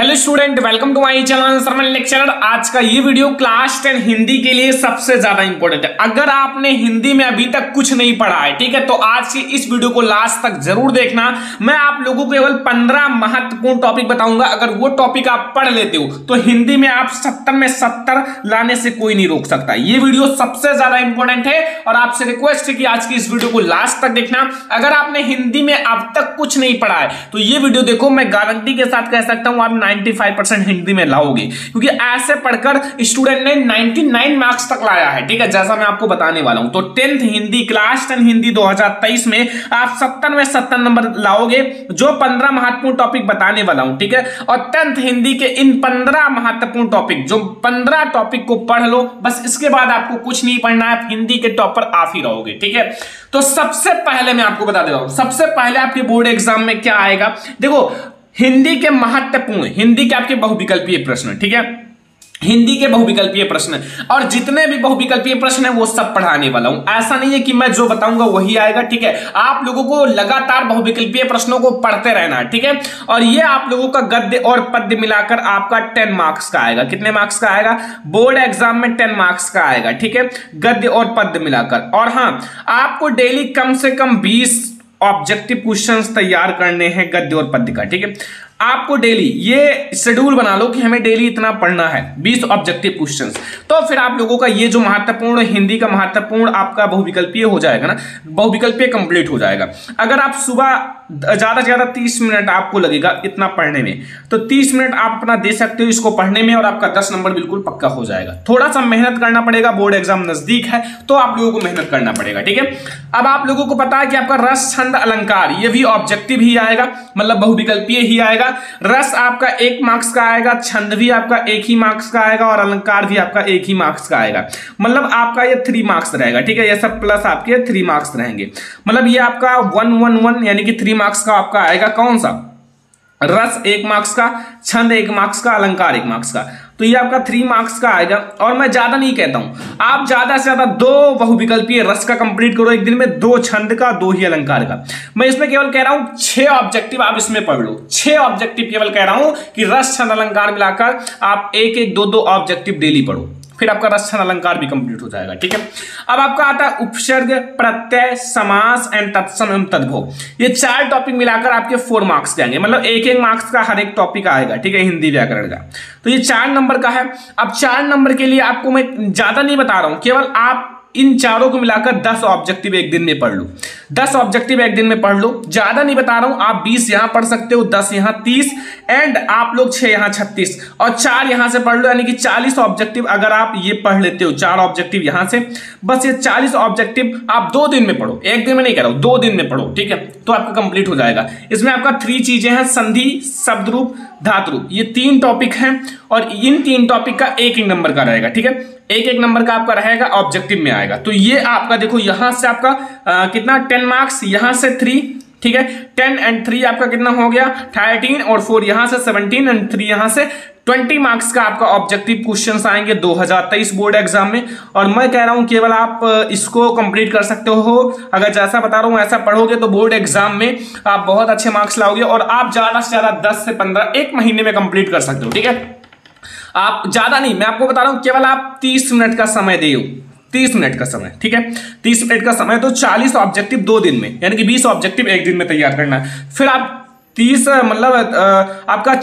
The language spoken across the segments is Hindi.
Hello student, welcome to my channel sermon lecturer. आज का ये वीडियो क्लास 10 हिंदी के लिए सबसे ज्यादा इंपॉर्टेंट है। अगर आपने हिंदी में अभी तक कुछ नहीं पढ़ा है, ठीक है, तो आज की इस वीडियो को लास्ट तक जरूर देखना। मैं आप लोगों को केवल 15 महत्वपूर्ण टॉपिक बताऊंगा। अगर वो टॉपिक आप पढ़ लेते हो तो हिंदी में आप 70 में 70 लाने से कोई नहीं रोक सकता। ये वीडियो सबसे ज्यादा इंपॉर्टेंट है और आपसे रिक्वेस्ट है कि आज की इस वीडियो को लास्ट तक देखना। अगर आपने हिंदी में अब तक कुछ नहीं पढ़ा है तो ये वीडियो देखो। मैं गारंटी के साथ कह सकता हूं आप 95% हिंदी में लाओगे, क्योंकि ऐसे पढ़कर स्टूडेंट ने 99 मार्क्स तक लाया है। ठीक है, जैसा मैं आपको बताने वाला हूं। तो 10th हिंदी, क्लास 10 हिंदी 2023 में आप 70 में 70 नंबर लाओगे, जो 15 महत्वपूर्ण टॉपिक बताने वाला हूं। ठीक है, और 10th हिंदी के इन 15 महत्वपूर्ण टॉपिक, जो 15 टॉपिक को पढ़ लो, बस इसके बाद आपको कुछ नहीं पढ़ना है, हिंदी के टॉपर आप ही रहोगे। ठीक है, तो सबसे पहले मैं आपको बता दे रहा हूं, सबसे पहले आपके बोर्ड एग्जाम में क्या आएगा। देखो, हिंदी के महत्वपूर्ण, हिंदी के आपके बहुविकल्पीय प्रश्न, ठीक है, हिंदी के बहुविकल्पीय प्रश्न, और जितने भी बहुविकल्पीय प्रश्न है वो सब पढ़ाने वाला हूं। ऐसा नहीं है कि मैं जो बताऊंगा वही आएगा। ठीक है, आप लोगों को लगातार बहुविकल्पीय प्रश्नों को पढ़ते रहना है। ठीक है, और ये आप लोगों का गद्य और पद्य मिलाकर आपका 10 मार्क्स का आएगा। कितने मार्क्स का आएगा? बोर्ड एग्जाम में 10 मार्क्स का आएगा। ठीक है, गद्य और पद्य मिलाकर। और हां, आपको डेली कम से कम 20 ऑब्जेक्टिव क्वेश्चंस तैयार करने हैं गद्य और पद्य का। ठीक है, आपको डेली ये शेड्यूल बना लो कि हमें डेली इतना पढ़ना है, 20 ऑब्जेक्टिव क्वेश्चंस। तो फिर आप लोगों का ये जो महत्वपूर्ण हिंदी का महत्वपूर्ण आपका बहुविकल्पीय हो जाएगा ना, बहुविकल्पीय कंप्लीट हो जाएगा। अगर आप सुबह ज्यादा से ज्यादा 30 मिनट आपको लगेगा इतना पढ़ने में, तो 30 मिनट आप अपना दे सकते हो इसको पढ़ने में, और आपका 10 नंबर बिल्कुल पक्का हो जाएगा। थोड़ा सा मेहनत करना पड़ेगा, बोर्ड एग्जाम नजदीक है तो आप लोगों को मेहनत करना पड़ेगा। ठीक है, अब आप लोगों को पता है कि आपका रस, छंद, अलंकार ये भी ऑब्जेक्टिव ही आएगा, मतलब बहुविकल्पीय ही आएगा। रस आपका 1 मार्क्स का आएगा, छंद भी आपका 1 ही मार्क्स का आएगा, और अलंकार भी आपका 1 ही मार्क्स का आएगा। मतलब आपका ये 3 मार्क्स रहेगा। ठीक है, ये सब प्लस आपके 3 मार्क्स रहेंगे। मतलब ये आपका 111 यानी कि 3 मार्क्स का आपका आएगा। कौन सा? रस 1 मार्क्स का, छंद 1 मार्क्स का, अलंकार 1 मार्क्स का। तो ये आपका 3 मार्क्स का आएगा। और मैं ज्यादा नहीं कहता हूं, आप ज्यादा से ज्यादा 2 बहुविकल्पीय रस का कंप्लीट करो एक दिन में, 2 छंद का, 2 ही अलंकार का। मैं इसमें केवल कह रहा हूं 6 ऑब्जेक्टिव आप इसमें पढ़ लो। 6 ऑब्जेक्टिव केवल कह रहा हूं कि रस, छंद, अलंकार मिलाकर आप 1-1, 2-2 ऑब्जेक्टिव डेली पढ़ो, फिर आपका रस, छंद, अलंकार भी कंप्लीट हो जाएगा। ठीक है, अब आपका आता है उपसर्ग, प्रत्यय, समास एंड तत्सम एवं तद्भव। ये 4 टॉपिक मिलाकर आपके 4 मार्क्स के आएंगे, मतलब 1-1 मार्क्स का हर एक टॉपिक आएगा। ठीक है, हिंदी व्याकरण का। तो ये 4 नंबर का है। अब 4 नंबर के लिए आपको मैं ज्यादा नहीं बता रहा हूं, केवल आप इन चारों को मिलाकर 10 ऑब्जेक्टिव एक दिन में पढ़ लो। 10 ऑब्जेक्टिव एक दिन में पढ़ लो, ज्यादा नहीं बता रहा हूं। आप 20 यहां पढ़ सकते हो, 10 यहां, 30 एंड आप लोग 6 यहां, 36 और 4 यहां से पढ़ लो, यानी कि 40 ऑब्जेक्टिव अगर आप ये पढ़ लेते हो, 4 ऑब्जेक्टिव यहां से, बस ये 40 ऑब्जेक्टिव आप 2 दिन में पढ़ो। एक दिन में नहीं कह रहा हूं, 2 दिन में पढ़ो। ठीक है, तो आपका कंप्लीट हो जाएगा। इसमें आपका 3 चीजें हैं, संधि, शब्द रूप, धातु रूप। ये 3 टॉपिक हैं और इन 3 टॉपिक का 1-1 नंबर का रहेगा। ठीक है, 1-1 नंबर का आपका रहेगा, ऑब्जेक्टिव में आएगा। तो ये आपका देखो, यहां से आपका कितना 10 मार्क्स, यहां से 3। ठीक है, 10 एंड 3 आपका कितना हो गया 13, और 4 यहां से 17 एंड 3 यहां से 20 मार्क्स का आपका ऑब्जेक्टिव क्वेश्चंस आएंगे 2023 बोर्ड एग्जाम में। और मैं कह रहा हूं केवल आप इसको कंप्लीट कर सकते हो। अगर जैसा बता रहा हूं ऐसा पढ़ोगे तो बोर्ड एग्जाम में आप बहुत अच्छे मार्क्स लाओगे, और आप ज्यादा से ज्यादा 10 से 15 एक महीने में कंप्लीट कर सकते हो। ठीक है, आप ज्यादा नहीं, मैं आपको बता रहा हूं, केवल आप 30 मिनट का समय दे, 30 मिनट का समय। ठीक है, 30 मिनट का समय, तो 40 ऑब्जेक्टिव 2 दिन में, यानी कि 20 ऑब्जेक्टिव एक दिन में तैयार करना है। फिर आप 30 मतलब आपका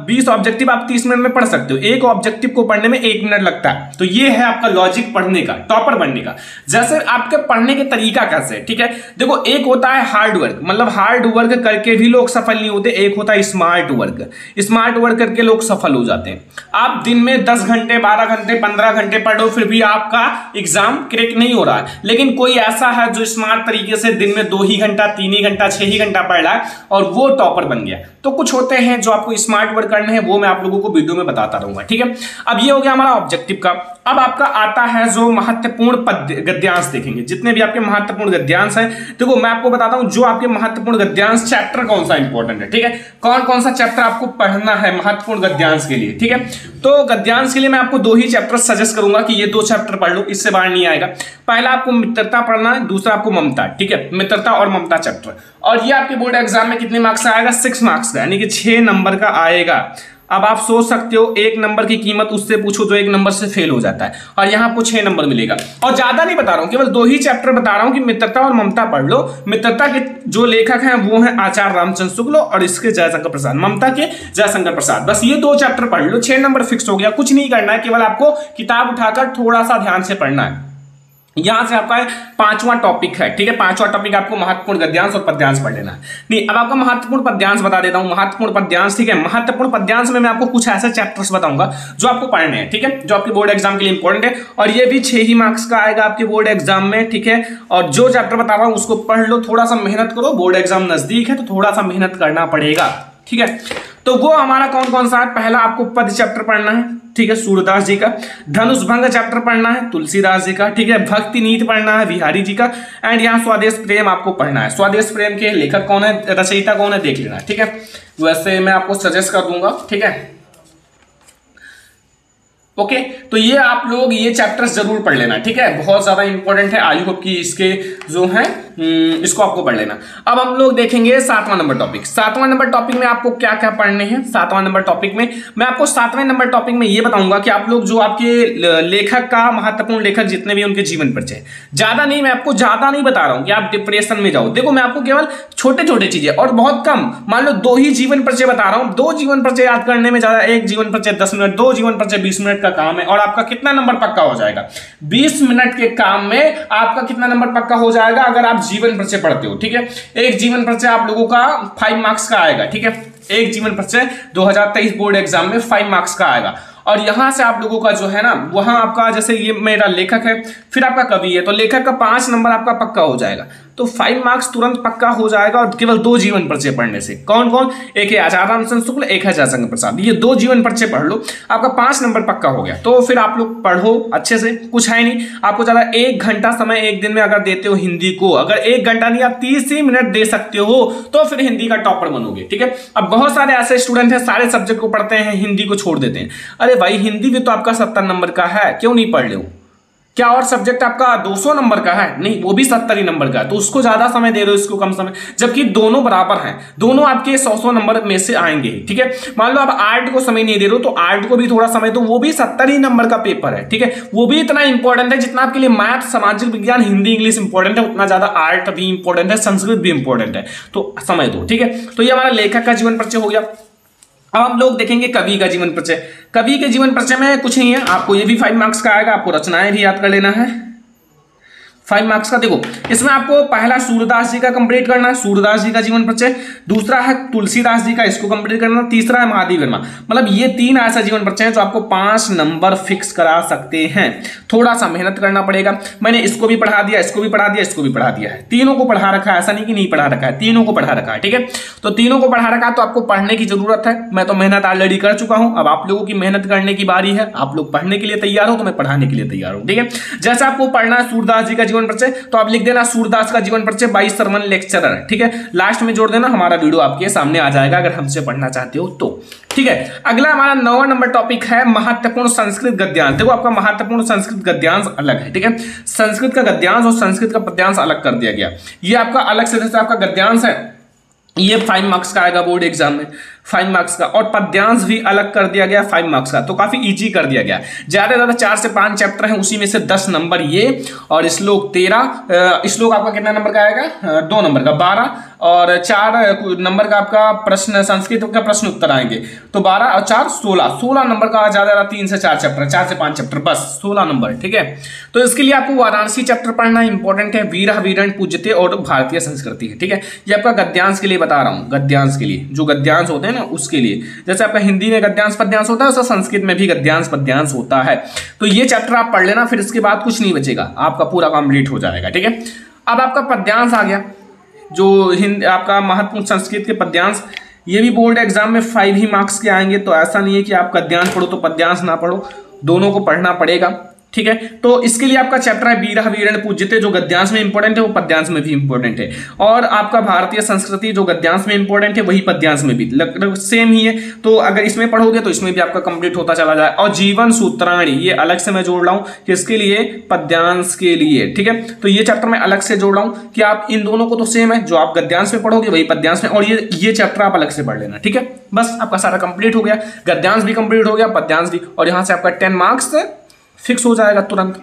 20 ऑब्जेक्टिव आप 30 मिनट में पढ़ सकते हो। एक ऑब्जेक्टिव को पढ़ने में 1 मिनट लगता है। तो ये है आपका लॉजिक पढ़ने का, टॉपर बनने का। जैसे आपके पढ़ने के तरीका कैसे है। ठीक है, देखो, एक होता है हार्ड वर्क, मतलब हार्ड वर्क करके भी लोग सफल नहीं होते। एक होता है स्मार्ट वर्क, स्मार्ट वर्क करके लोग सफल हो जाते हैं। आप दिन में 10 घंटे, 12 घंटे, 15 घंटे पढ़ लो, फिर भी आपका एग्जाम क्रैक नहीं हो रहा है। लेकिन कोई ऐसा है जो स्मार्ट तरीके से दिन में 2 ही घंटा, 3 ही घंटा, 6 ही घंटा पढ़ रहा है और वो टॉपर बन गया। तो कुछ होते हैं जो आपको स्मार्ट वर्क करने हैं, वो मैं आप लोगों को वीडियो में बताता रहूंगा। ठीक है, अब ये हो गया हमारा ऑब्जेक्टिव का। अब आपका आता है जो महत्वपूर्ण गद्यांश देखेंगे, जितने भी आपके महत्वपूर्ण गद्यांश हैं। देखो, मैं आपको बताता हूं जो आपके महत्वपूर्ण गद्यांश, चैप्टर कौन सा इंपॉर्टेंट है। ठीक है, कौन कौन सा चैप्टर आपको पढ़ना है महत्वपूर्ण गद्यांश के लिए। ठीक है, तो गद्यांश के लिए मैं आपको 2 ही चैप्टर सजेस्ट करूंगा कि ये 2 चैप्टर पढ़ लो, इससे बाहर नहीं आएगा। पहला आपको मित्रता पढ़ना है, दूसरा आपको ममता। ठीक है, मित्रता और ममता चैप्टर, और ये आपके बोर्ड एग्जाम में कितने मार्क्स आएगा 6 मार्क्स का, यानी कि 6 नंबर का आएगा। अब आप सोच सकते हो 1 नंबर की कीमत उससे पूछो जो 1 नंबर से फेल हो जाता है, और यहाँ आपको 6 नंबर मिलेगा। और ज्यादा नहीं बता रहा हूँ, केवल 2 ही चैप्टर बता रहा हूँ कि मित्रता और ममता पढ़ लो। मित्रता के जो लेखक हैं वो हैं आचार्य रामचंद्र शुक्ल और इसके जयशंकर प्रसाद, ममता के जयशंकर प्रसाद। बस ये 2 चैप्टर पढ़ लो, 6 नंबर फिक्स हो गया। कुछ नहीं करना है, केवल आपको किताब उठाकर थोड़ा सा ध्यान से पढ़ना है। यहां से आपका 5वां टॉपिक है, ठीक है। 5वां टॉपिक आपको महत्वपूर्ण गद्यांश और पद्यांश पढ़ लेना है। नहीं, अब आपका महत्वपूर्ण पद्यांश बता देता हूं। महत्वपूर्ण पद्यांश, ठीक है। महत्वपूर्ण पद्यांश में मैं आपको कुछ ऐसे चैप्टर्स बताऊंगा जो आपको पढ़ने हैं, ठीक है, जो आपके बोर्ड एग्जाम के लिए इंपॉर्टेंट है, और ये भी 6 ही मार्क्स का आएगा आपके बोर्ड एग्जाम में, ठीक है। और जो चैप्टर बता रहा हूं उसको पढ़ लो, थोड़ा सा मेहनत करो, बोर्ड एग्जाम नजदीक है तो थोड़ा सा मेहनत करना पड़ेगा, ठीक है। तो वो हमारा कौन कौन सा है? पहला आपको पद चैप्टर पढ़ना है, ठीक है, सूरदास जी का। धनुष भंग चैप्टर पढ़ना है, तुलसीदास जी का, ठीक है। भक्ति नीति पढ़ना है, बिहारी जी का। एंड यहाँ स्वदेश प्रेम आपको पढ़ना है। स्वदेश प्रेम के लेखक कौन है, रचयिता कौन है, देख लेना, ठीक है। वैसे मैं आपको सजेस्ट कर दूंगा, ठीक है। ओके, तो ये आप लोग ये चैप्टर्स जरूर पढ़ लेना, ठीक है, बहुत ज्यादा इंपॉर्टेंट है। आई होप कि इसके जो है इसको आपको पढ़ लेना। अब हम लोग देखेंगे 7वां नंबर टॉपिक। 7वां नंबर टॉपिक में आपको क्या क्या पढ़ने हैं? 7वां नंबर टॉपिक में मैं आपको 7वें नंबर टॉपिक में ये बताऊंगा कि आप लोग जो आपके लेखक का, महत्वपूर्ण लेखक जितने भी उनके जीवन परिचय, ज्यादा नहीं, मैं आपको ज्यादा नहीं बता रहा हूं कि आप डिप्रेशन में जाओ। देखो, मैं आपको केवल छोटे छोटे चीजें और बहुत कम, मान लो 2 ही जीवन परिचय बता रहा हूं। 2 जीवन परिचय याद करने में ज्यादा, 1 जीवन परिचय 10 मिनट, 2 जीवन परिचय 20 मिनट का काम है, और आपका कितना नंबर पक्का हो जाएगा? 20 मिनट के काम में आपका कितना नंबर पक्का हो जाएगा अगर आप जीवन परिचय पढ़ते हो, ठीक है। एक जीवन परिचय आप लोगों का 5 मार्क्स का आएगा, ठीक है। एक जीवन परिचय 2023 बोर्ड एग्जाम में 5 मार्क्स का आएगा। और यहां से आप लोगों का जो है ना, वहां आपका जैसे ये मेरा लेखक है, फिर आपका कवि है, तो लेखक का 5 नंबर आपका पक्का हो जाएगा, तो 5 मार्क्स तुरंत पक्का हो जाएगा। और केवल 2 जीवन परिचय पढ़ने से। कौन कौन? एक है आचार्य रामचंद्र शुक्ल, एक है जयशंकर प्रसाद। ये 2 जीवन परिचय पढ़ लो, आपका 5 नंबर पक्का हो गया। तो फिर आप लोग पढ़ो अच्छे से, कुछ है नहीं आपको ज्यादा। 1 घंटा समय एक दिन में अगर देते हो हिंदी को, अगर 1 घंटा नहीं आप 30 ही मिनट दे सकते हो, तो फिर हिंदी का टॉपर बनोगे, ठीक है। अब बहुत सारे ऐसे स्टूडेंट हैं सारे सब्जेक्ट को पढ़ते हैं, हिंदी को छोड़ देते हैं। अरे भाई, हिंदी भी तो आपका 70 नंबर का है, क्यों नहीं पढ़ ले? क्या और सब्जेक्ट आपका 200 नंबर का है? नहीं, वो भी 70 ही नंबर का है, तो उसको ज्यादा समय दे दो, इसको कम समय, जबकि दोनों बराबर हैं, दोनों आपके 100 नंबर में से आएंगे, ठीक है। मान लो आप आर्ट को समय नहीं दे रहे हो, तो आर्ट को भी थोड़ा समय दो, वो भी 70 ही नंबर का पेपर है, ठीक है। वो भी इतना इंपॉर्टेंट है जितना आपके लिए मैथ, सामाजिक विज्ञान, हिंदी, इंग्लिश इंपॉर्टेंट है, उतना ज्यादा आर्ट भी इंपॉर्टेंट है, संस्कृत भी इंपॉर्टेंट है, तो समय दो, ठीक है। तो ये हमारा लेखक का जीवन परिचय हो गया। अब हम लोग देखेंगे कवि का जीवन परिचय। कवि के जीवन परिचय में कुछ नहीं है, आपको ये भी 5 मार्क्स का आएगा, आपको रचनाएं भी याद कर लेना है 5 मार्क्स का। देखो, इसमें आपको पहला सूरदास जी का कंप्लीट करना है, सूरदास जी का जीवन परिचय। दूसरा है तुलसीदास जी का, इसको कंप्लीट करना। तीसरा है महादेव वर्मा। मतलब ये 3 ऐसा जीवन परिचय है जो आपको 5 नंबर फिक्स करा सकते हैं। थोड़ा सा मेहनत करना पड़ेगा। मैंने इसको भी पढ़ा दिया, इसको भी पढ़ा दिया, इसको भी पढ़ा दिया है, तीनों को पढ़ा रखा है, ऐसा नहीं कि नहीं पढ़ा रखा है, तीनों को पढ़ा रखा है, ठीक है। तो तीनों को पढ़ा रखा है, तो आपको पढ़ने की जरूरत है। मैं तो मेहनत ऑलरेडी कर चुका हूं, अब आप लोगों की मेहनत करने की बारी है। आप लोग पढ़ने के लिए तैयार हो तो मैं पढ़ाने के लिए तैयार हूं, ठीक है। जैसे आपको पढ़ना है सूरदास जी का जीवन परिचय, तो आप लिख देना सूरदास का जीवन परिचय बाई सरमन लेक्चरर, ठीक है। लास्ट में जोड़ देना, हमारा वीडियो आपके सामने आ जाएगा अगर हमसे पढ़ना चाहते हो तो, ठीक है। अगला हमारा 9वां नंबर टॉपिक है महत्वपूर्ण संस्कृत गद्यांश। देखो, आपका महत्वपूर्ण संस्कृत गद्यांश अलग है, ठीक है। संस्कृत का गद्यांश और संस्कृत का पद्यांश अलग कर दिया गया। ये आपका अलग से जैसे आपका गद्यांश है, ये 5 मार्क्स का आएगा बोर्ड एग्जाम में, 5 मार्क्स का, और पद्यांश भी अलग कर दिया गया 5 मार्क्स का, तो काफी इजी कर दिया गया। ज्यादा ज्यादा 4 से 5 चैप्टर हैं, उसी में से 10 नंबर ये, और श्लोक 13, श्लोक आपका कितना नंबर का आएगा? 2 नंबर का, 12, और 4 नंबर का आपका प्रश्न, संस्कृत का प्रश्न उत्तर आएंगे, तो 12 और 4 16 नंबर का। ज्यादा ज्यादा 3 से 4 चैप्टर, 4 से 5 चैप्टर, बस 16 नंबर, ठीक है। तो इसके लिए आपको वाराणसी चैप्टर पढ़ना इंपॉर्टेंट है, वीर वीरण पूज्यते और भारतीय संस्कृति है, ठीक है। ये आपका गद्यांश के लिए बता रहा हूँ, गद्यांश के लिए, जो गद्यांश होते हैं ना उसके लिए, जैसे आपका हिंदी में गद्यांश पद्यांश होता है, वैसा संस्कृत में भी गद्यांश पद्यांश होता है। तो ये चैप्टर आप पढ़ लेना, फिर इसके बाद कुछ नहीं बचेगा, आपका पूरा कंप्लीट हो जाएगा, ठीक है। अब आपका पद्यांश आ गया, जो हिंदी आपका महत्वपूर्ण संस्कृत के पद्यांश, ये भी बोर्ड एग्जाम में 5 ही मार्क्स के आएंगे। तो ऐसा नहीं है कि आप गद्यांश पढ़ो तो पद्यांश ना पढ़ो, दोनों को पढ़ना पड़ेगा, ठीक है। तो इसके लिए आपका चैप्टर है वीरः वीरेण पूज्यते, जो गद्यांश में इंपॉर्टेंट है वो पद्यांश में भी इंपॉर्टेंट है। और आपका भारतीय संस्कृति जो गद्यांश में इंपॉर्टेंट है वही पद्यांश में भी लगभग सेम ही है। तो अगर इसमें पढ़ोगे तो इसमें भी आपका कंप्लीट होता चला जाए। और जीवन सूत्राणी ये अलग से मैं जोड़ रहा हूं किसके लिए, पद्यांश के लिए, ठीक है। तो ये चैप्टर मैं अलग से जोड़ रहा हूं कि आप इन दोनों को तो सेम है, जो आप गद्यांश में पढ़ोगे वही पद्यांश में, और ये चैप्टर आप अलग से पढ़ लेना, ठीक है। बस आपका सारा कंप्लीट हो गया, गद्यांश भी कंप्लीट हो गया, पद्यांश भी, और यहां से आपका 10 मार्क्स फिक्स हो जाएगा तुरंत,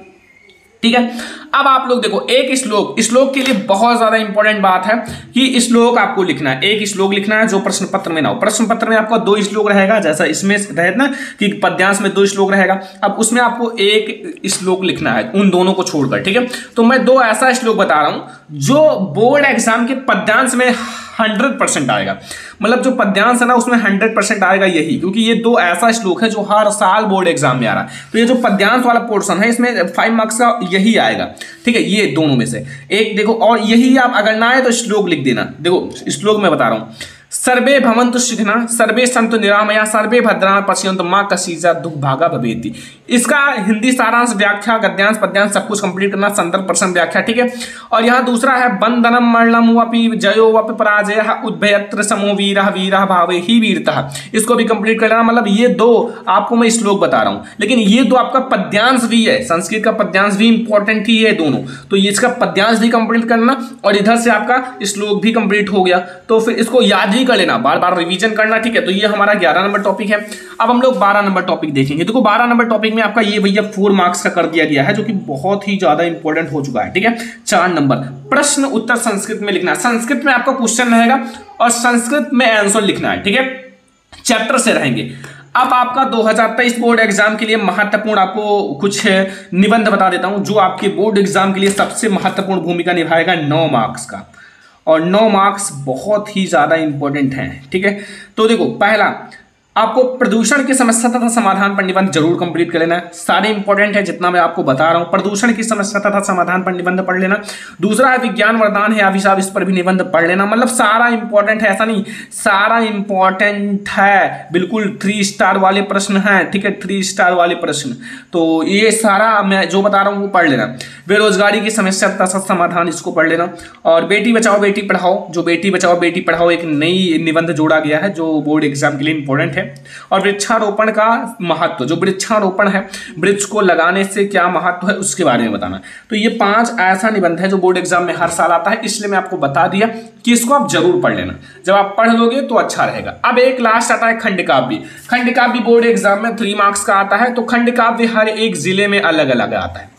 ठीक है। अब आप लोग देखो एक श्लोक के लिए बहुत ज्यादा इंपॉर्टेंट बात है कि श्लोक आपको लिखना है, एक श्लोक लिखना है जो प्रश्न पत्र में ना हो। प्रश्न पत्र में आपका 2 श्लोक रहेगा, जैसा इसमें रहे ना कि पद्यांश में 2 श्लोक रहेगा, अब उसमें आपको एक श्लोक लिखना है उन दोनों को छोड़कर, ठीक है। तो मैं 2 ऐसा श्लोक बता रहा हूं जो बोर्ड एग्जाम के पद्यांश में 100% आएगा, मतलब जो पद्यांश है ना उसमें 100% आएगा यही, क्योंकि ये 2 ऐसा श्लोक है जो हर साल बोर्ड एग्जाम में आ रहा है। तो ये जो पद्यांश वाला पोर्शन है इसमें 5 मार्क्स का यही आएगा, ठीक है। ये दोनों में से एक देखो, और यही आप अगर ना आए तो श्लोक लिख देना। देखो श्लोक में बता रहा हूं, सर्वे भवन्तु सुखिनः सर्वे सन्तु निरामया सर्वे भद्राणि पश्यन्तु मा कश्चित् दुःखभागा भवेत्। इसका हिंदी सारांश, व्याख्या, गद्यांश, पद्यांश सब कुछ कंप्लीट करना, 100% व्याख्या, ठीक है। और यहाँ दूसरा है बंधनम मरणम वपि जयो वपि पराजयः उद्भयत्र समो वीरः वीरः भावे ही वीरतः, इसको भी कंप्लीट कर लेना। मतलब ये 2 आपको मैं श्लोक बता रहा हूँ, लेकिन ये 2 आपका पद्यांश भी है, संस्कृत का पद्यांश भी इंपॉर्टेंट ही है दोनों, तो ये इसका पद्यांश भी कंप्लीट करना और इधर से आपका श्लोक भी कंप्लीट हो गया। तो फिर इसको याद कर लेना, बार बार रिवीजन करना, ठीक है। तो ये हमारा 11 नंबर टॉपिक है। अब हम लोग 12 नंबर टॉपिक देखेंगे। देखो 12 नंबर टॉपिक में आपका ये भैया 4 मार्क्स का कर दिया गया है, जो कि बहुत ही ज्यादा इंपॉर्टेंट हो चुका है, ठीक है। 4 नंबर प्रश्न उत्तर संस्कृत में लिखना है, संस्कृत में आपका क्वेश्चन रहेगा और संस्कृत में आंसर लिखना है, ठीक है। चैप्टर से रहेंगे। अब आपका 2023 बोर्ड एग्जाम के लिए महत्वपूर्ण आपको कुछ निबंध बता देता हूं, जो आपके बोर्ड एग्जाम के लिए सबसे महत्वपूर्ण भूमिका निभाएगा 9 मार्क्स का, और 9 मार्क्स बहुत ही ज्यादा इंपॉर्टेंट हैं, ठीक है। तो देखो पहला आपको प्रदूषण की समस्या तथा समाधान पर निबंध जरूर कंप्लीट कर लेना है, सारे इंपॉर्टेंट है जितना मैं आपको बता रहा हूं। प्रदूषण की समस्या तथा समाधान पर निबंध पढ़ लेना। दूसरा है विज्ञान वरदान है अभिशाप, इस पर भी निबंध पढ़ लेना। मतलब सारा इंपॉर्टेंट है, ऐसा नहीं, सारा इंपॉर्टेंट है, बिल्कुल 3 स्टार वाले प्रश्न हैं, ठीक है, 3 स्टार वाले प्रश्न। तो ये सारा मैं जो बता रहा हूँ वो पढ़ लेना। बेरोजगारी की समस्या तथा समाधान, इसको पढ़ लेना। और बेटी बचाओ बेटी पढ़ाओ, जो बेटी बचाओ बेटी पढ़ाओ एक नई निबंध जोड़ा गया है जो बोर्ड एग्जाम के लिए इंपॉर्टेंट है। और वृक्षारोपण का महत्व, जो वृक्षारोपण है, वृक्ष को लगाने से क्या महत्व है उसके बारे में बताना। तो ये 5 ऐसा निबंध है जो बोर्ड एग्जाम में हर साल आता है, इसलिए मैं आपको बता दिया कि इसको आप जरूर पढ़ लेना। जब आप पढ़ लोगे तो अच्छा रहेगा। अब एक लास्ट आता है खंड काव्य। खंड काव्य बोर्ड एग्जाम में 3 मार्क्स का आता है। तो खंड काव्य हर एक जिले में अलग अलग आता है,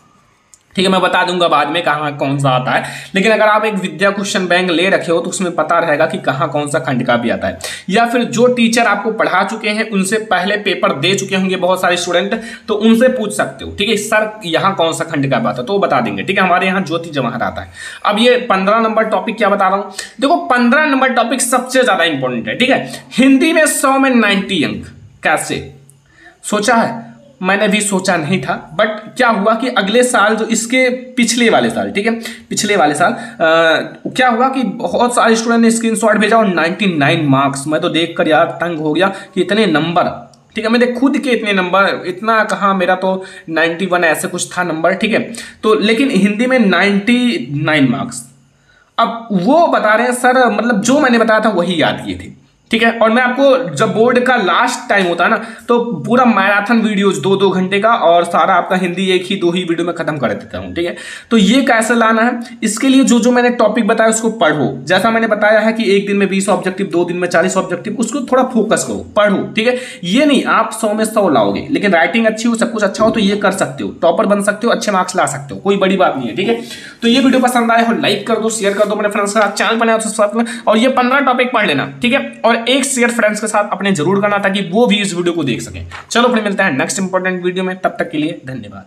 ठीक है। मैं बता दूंगा बाद में कहाँ कौन सा आता है, लेकिन अगर आप एक विद्या क्वेश्चन बैंक ले रखे हो तो उसमें पता रहेगा कि कहाँ कौन सा खंड का भी आता है। या फिर जो टीचर आपको पढ़ा चुके हैं उनसे पहले पेपर दे चुके होंगे बहुत सारे स्टूडेंट, तो उनसे पूछ सकते हो, ठीक है, सर यहाँ कौन सा खंड का आता है, तो वो बता देंगे, ठीक है। हमारे यहाँ ज्योति जवाहर आता है। अब ये 15 नंबर टॉपिक क्या बता रहा हूँ, देखो 15 नंबर टॉपिक सबसे ज्यादा इंपॉर्टेंट है, ठीक है। हिंदी में 100 में 90 अंक, कैसे सोचा है? मैंने भी सोचा नहीं था, बट क्या हुआ कि अगले साल जो इसके पिछले वाले साल, ठीक है, पिछले वाले साल क्या हुआ कि बहुत सारे स्टूडेंट ने स्क्रीनशॉट भेजा और 99 मार्क्स। मैं तो देखकर यार तंग हो गया कि इतने नंबर, ठीक है। मैंने खुद के इतने नंबर, इतना कहाँ, मेरा तो 91 ऐसे कुछ था नंबर, ठीक है। तो लेकिन हिंदी में 99 मार्क्स। अब वो बता रहे हैं सर, मतलब जो मैंने बताया था वही याद किए थे, ठीक है। और मैं आपको जब बोर्ड का लास्ट टाइम होता है ना तो पूरा मैराथन वीडियोस 2-2 घंटे का और सारा आपका हिंदी एक ही 2 ही वीडियो में खत्म कर देता हूं, ठीक है। तो ये कैसे लाना है, इसके लिए जो जो मैंने टॉपिक बताया उसको पढ़ो। जैसा मैंने बताया है कि एक दिन में 20 ऑब्जेक्टिव, 2 दिन में 40 ऑब्जेक्टिव, उसको थोड़ा फोकस करो, पढ़ो, ठीक है। ये नहीं आप 100 में 100 लाओगे, लेकिन राइटिंग अच्छी हो, सब कुछ अच्छा हो तो ये कर सकते हो, टॉपर बन सकते हो, अच्छे मार्क्स ला सकते हो, कोई बड़ी बात नहीं है, ठीक है। तो ये वीडियो पसंद आए हो लाइक कर दो, शेयर कर दो अपने फ्रेंड्स के साथ, चैनल बनाओ सब्सक्राइब करना, और ये 15 टॉपिक पढ़ लेना, ठीक है। और एक शेयर फ्रेंड्स के साथ अपने जरूर करना ताकि वो भी इस वीडियो को देख सकें। चलो फिर मिलते हैं नेक्स्ट इंपॉर्टेंट वीडियो में, तब तक के लिए धन्यवाद।